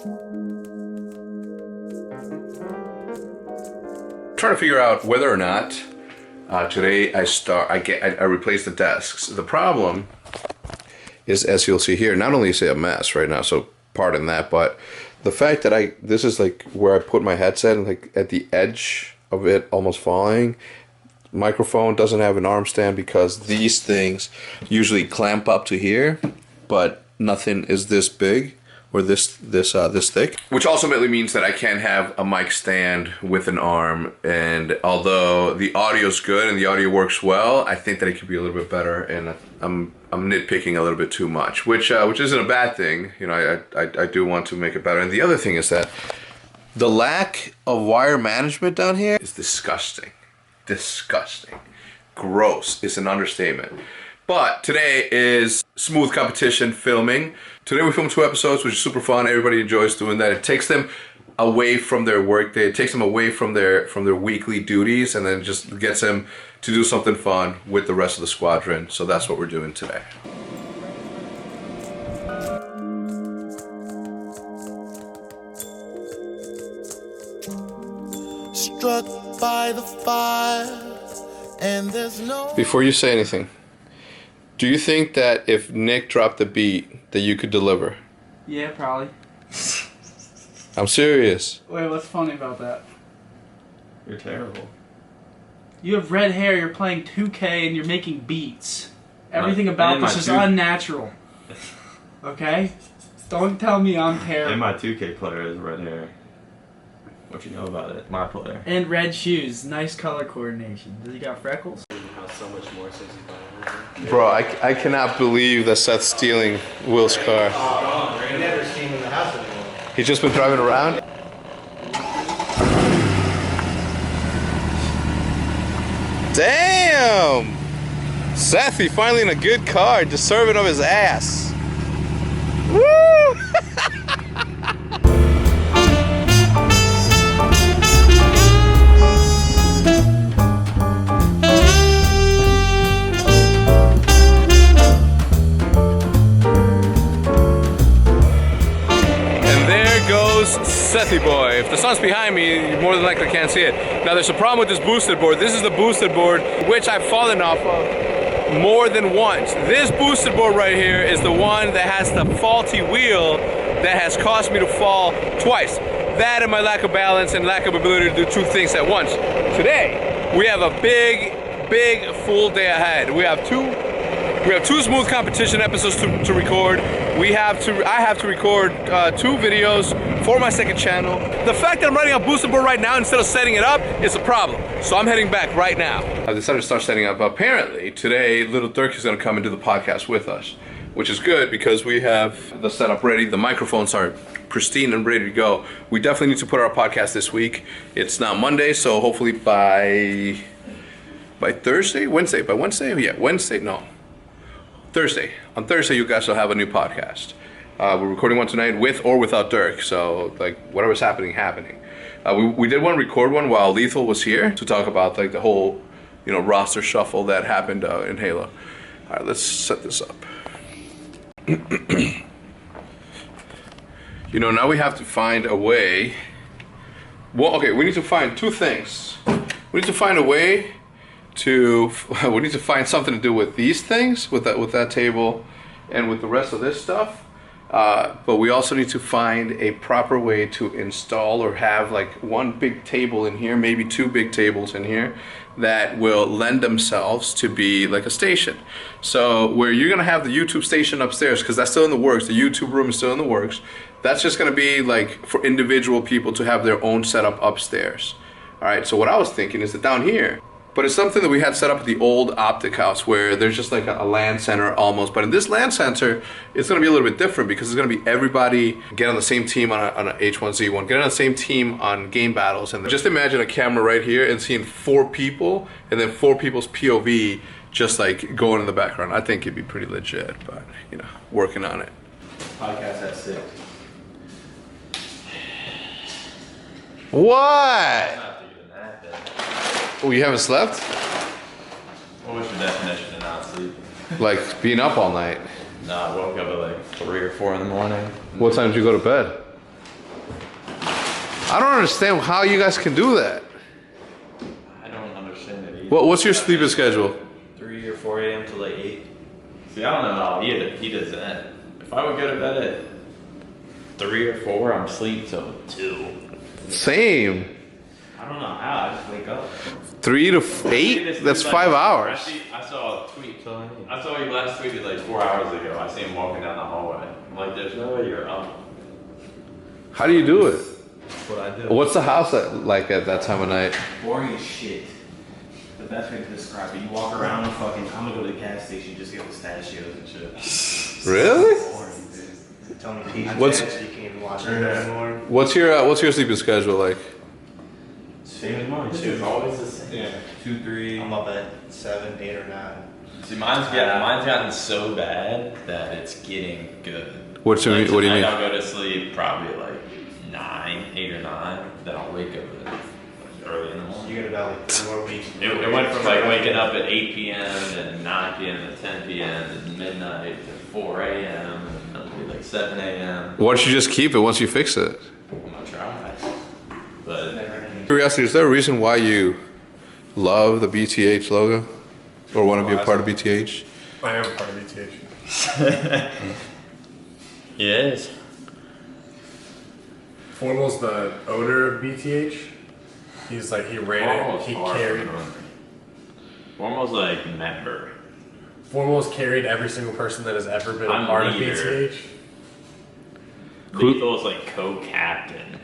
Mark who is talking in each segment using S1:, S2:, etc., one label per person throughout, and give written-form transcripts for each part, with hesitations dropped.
S1: Trying to figure out whether or not today I replace the desks. The problem is, as you'll see here, not only is it a mess right now, so pardon that, but the fact that this is like where I put my headset and like at the edge of it almost falling. Microphone doesn't have an arm stand because these things usually clamp up to here, but nothing is this big or this thick, which ultimately means that I can't have a mic stand with an arm. And although the audio's good and the audio works well, I think that it could be a little bit better, and I'm nitpicking a little bit too much, which isn't a bad thing. You know, I do want to make it better. And the other thing is that the lack of wire management down here is disgusting. Disgusting. Gross is an understatement. But today is smooth competition filming. Today we filmed 2 episodes, which is super fun. Everybody enjoys doing that. It takes them away from their work day. It takes them away from their weekly duties, and then just gets them to do something fun with the rest of the squadron. So that's what we're doing today.
S2: Struck by the fire, and there's no...
S1: Before you say anything, do you think that if Nick dropped the beat, that you could deliver?
S3: Yeah, probably.
S1: I'm serious.
S3: Wait, what's funny about that?
S4: You're terrible.
S3: You have red hair, you're playing 2K, and you're making beats. Everything
S4: And
S3: about
S4: my
S3: this is
S4: two-
S3: unnatural. Okay? Don't tell me I'm terrible.
S4: And my 2K player has red hair. What you know about it? My player.
S3: And red shoes. Nice color coordination. Does he got freckles?
S4: So much more since you
S1: Bro, I cannot believe that Seth's stealing Will's car.
S5: You never seen him in the house anymore.
S1: He's just been driving around? Damn! Seth, he finally in a good car, deserving of his ass. Woo! Sethy boy. If the sun's behind me, you more than likely can't see it. Now there's a problem with this boosted board. This is the boosted board which I've fallen off of more than once. This boosted board right here is the one that has the faulty wheel that has caused me to fall twice. That and my lack of balance and lack of ability to do 2 things at once. Today, we have a big full day ahead. We have two smooth competition episodes to record. I have to record 2 videos for my second channel. The fact that I'm running a boosted board right now instead of setting it up is a problem. So I'm heading back right now. I decided to start setting up. Apparently today, little Dirk is gonna come and do the podcast with us, which is good because we have the setup ready. The microphones are pristine and ready to go. We definitely need to put our podcast this week. It's not Monday, so hopefully by Thursday, Wednesday, by Wednesday? Yeah, Wednesday, no. Thursday. On Thursday, you guys will have a new podcast. We're recording one tonight with or without Dirk, so like whatever's happening. We did record one while Lethal was here to talk about like the whole, roster shuffle that happened in Halo. All right, let's set this up. Now we have to find a way. Well, okay, we need to find 2 things. We need to find a way we need to find something to do with these things, with that table and with the rest of this stuff. But we also need to find a proper way to install or have like 1 big table in here, maybe 2 big tables in here that will lend themselves to be like a station. So where you're gonna have the YouTube station upstairs, because that's still in the works, the YouTube room is still in the works, that's just gonna be like for individual people to have their own setup upstairs. All right, so what I was thinking is that down here, but it's something that we had set up at the old Optic House where there's just like a LAN center almost. But in this LAN center, it's going to be a little bit different because it's going to be everybody get on the same team on a H1Z1, get on the same team on game battles. And just imagine a camera right here and seeing 4 people and then 4 people's POV just like going in the background. I think it'd be pretty legit, but working on it.
S4: Podcast at 6.
S1: What? Oh, you haven't slept?
S4: What was your definition of not sleeping?
S1: Like being up all night.
S4: Nah, I woke up at like 3 or 4 in the morning.
S1: What time did you go to bed? I don't understand how you guys can do that.
S4: I don't understand it either.
S1: What's your sleeping schedule?
S4: 3 or 4 a.m. to like 8. See, I don't know how he does that. If I would go to bed at 3 or 4, I'm asleep till 2.
S1: Same.
S4: I don't know how. I just wake up.
S1: 3 to 8? That's 5 hours.
S4: I saw a tweet. I saw you last tweeted like 4 hours ago. I see him walking down the hallway. I'm like, there's no way you're up.
S1: How do you do it?
S4: That's what I do.
S1: What's the house like at that time of night?
S4: Boring as shit. The best way to describe it. You walk around and fucking, I'm gonna go to the gas station, just get pistachios and shit.
S1: Really?
S4: Boring, dude.
S5: Tell me PJs,
S1: What's-
S5: you can't even watch it anymore.
S1: What's your sleeping schedule like?
S4: Same as mine. It's always the same.
S5: Yeah.
S4: 2, 3.
S5: I'm up at 7, 8, or 9.
S4: See, mine's gotten so bad that it's getting good.
S1: What do you mean?
S4: I'll go to sleep probably like 9, 8 or 9. Then I'll wake up at early in the morning.
S5: You got about like 3 more weeks.
S4: It went from like waking up at 8 p.m. and 9 p.m. to 10 p.m. and midnight to 4 a.m. and then it'll be like 7 a.m.
S1: Why don't you just keep it once you fix it?
S4: I'm gonna try. But
S1: Curiosity, is there a reason why you love the BTH logo? Or want to be a part of BTH?
S6: I am part of BTH.
S4: yes.
S6: Formal's the owner of BTH. He's like, he ran it, he carried.
S4: Formal's like member.
S6: Formal's carried every single person that has ever been a
S4: I'm
S6: part
S4: leader.
S6: of BTH.
S4: Lethal's like co-captain.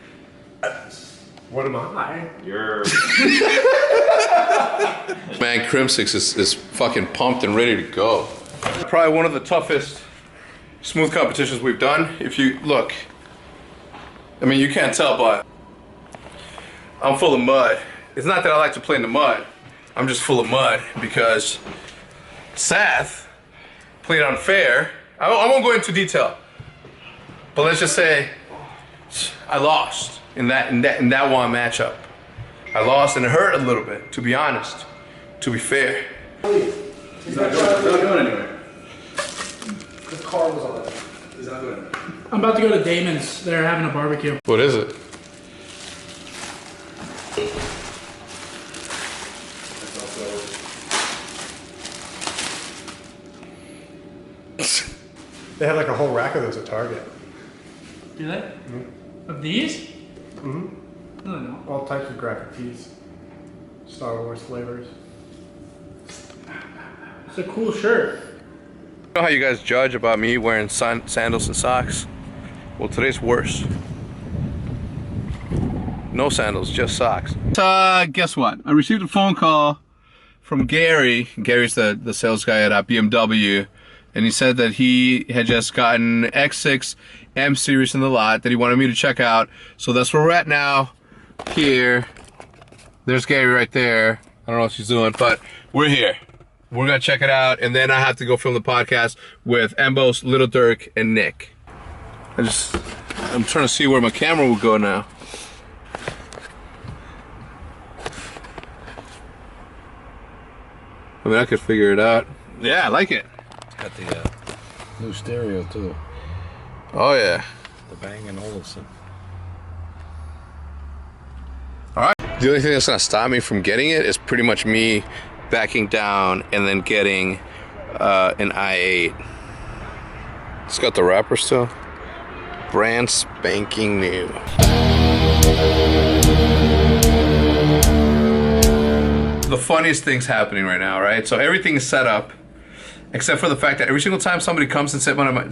S6: What am I?
S4: You're
S1: Man, Crimsix is fucking pumped and ready to go. Probably one of the toughest smooth competitions we've done. If you look, I mean, you can't tell, but I'm full of mud. It's not that I like to play in the mud. I'm just full of mud because Seth played unfair. I won't go into detail, but let's just say I lost in that one matchup. I lost and it hurt a little bit, to be honest, to be fair.
S6: He's not going anywhere. The car was on it. He's not going anywhere.
S3: I'm about to go to Damon's. They're having a barbecue.
S1: What is it?
S6: They had like a whole rack of those at Target.
S3: Do they? Mm-hmm. Of these?
S6: Mm-hmm.
S3: No, no.
S6: All types of graphic tees. Star Wars flavors.
S3: It's a cool shirt.
S1: You know how you guys judge about me wearing sandals and socks? Well, today's worse. No sandals, just socks. Guess what? I received a phone call from Gary. Gary's the sales guy at BMW. And he said that he had just gotten X6 M Series in the lot that he wanted me to check out. So that's where we're at now. Here. There's Gary right there. I don't know what she's doing, but we're here. We're gonna check it out, and then I have to go film the podcast with Embos, Little Dirk, and Nick. I'm trying to see where my camera will go now. I mean, I could figure it out. Yeah, I like it.
S7: Got the new stereo too.
S1: Oh yeah.
S7: The Bang & Olufsen.
S1: All right. The only thing that's gonna stop me from getting it is pretty much me backing down and then getting an i8. It's got the wrapper still. Brand spanking new. The funniest thing's happening right now, right? So everything is set up, except for the fact that every single time somebody comes and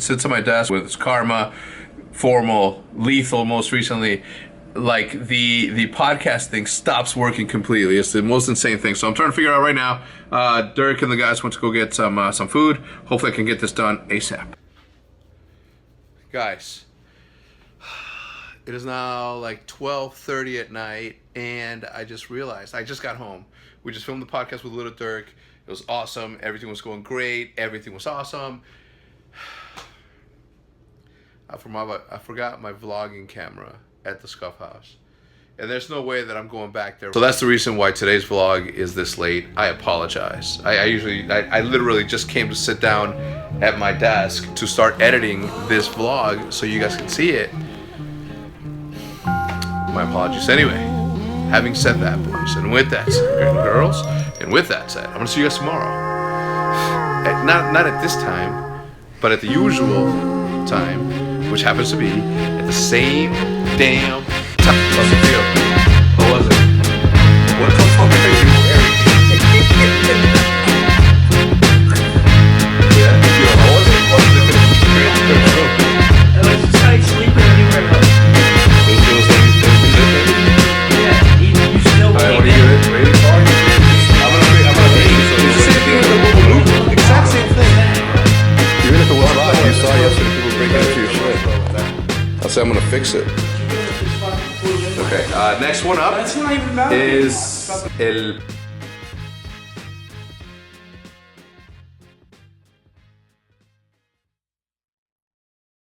S1: sits on my desk, whether it's Karma, Formal, Lethal most recently, like the podcast thing stops working completely. It's the most insane thing. So I'm trying to figure out right now. Dirk and the guys went to go get some food. Hopefully I can get this done ASAP. Guys, it is now like 12:30 at night, and I just realized I just got home. We just filmed the podcast with Little Dirk. It was awesome. Everything was going great. Everything was awesome. I forgot my vlogging camera at the Scuff House. And there's no way that I'm going back there. So that's the reason why today's vlog is this late. I apologize. I literally just came to sit down at my desk to start editing this vlog so you guys can see it. my apologies. Anyway, having said that, boys, and with that said, girls, and with that said, I'm gonna see you guys tomorrow. Not at this time, but at the usual time, which happens to be at the same damn time. How's it feel? How was it? What the fuck are you wearing? Yeah, yo, how was it? What was it?
S3: It was just like sleeping anywhere else. Yeah, you still
S1: Alright,
S3: came
S1: what do you
S3: in.
S1: give it? Rating card? I'm gonna rate it. It's the same thing as the Boogaloo. Exact same thing. Even if it was live, you saw yesterday people breaking into your shit. I said I'm gonna fix it. Okay, next one up
S3: That's not even about
S1: is el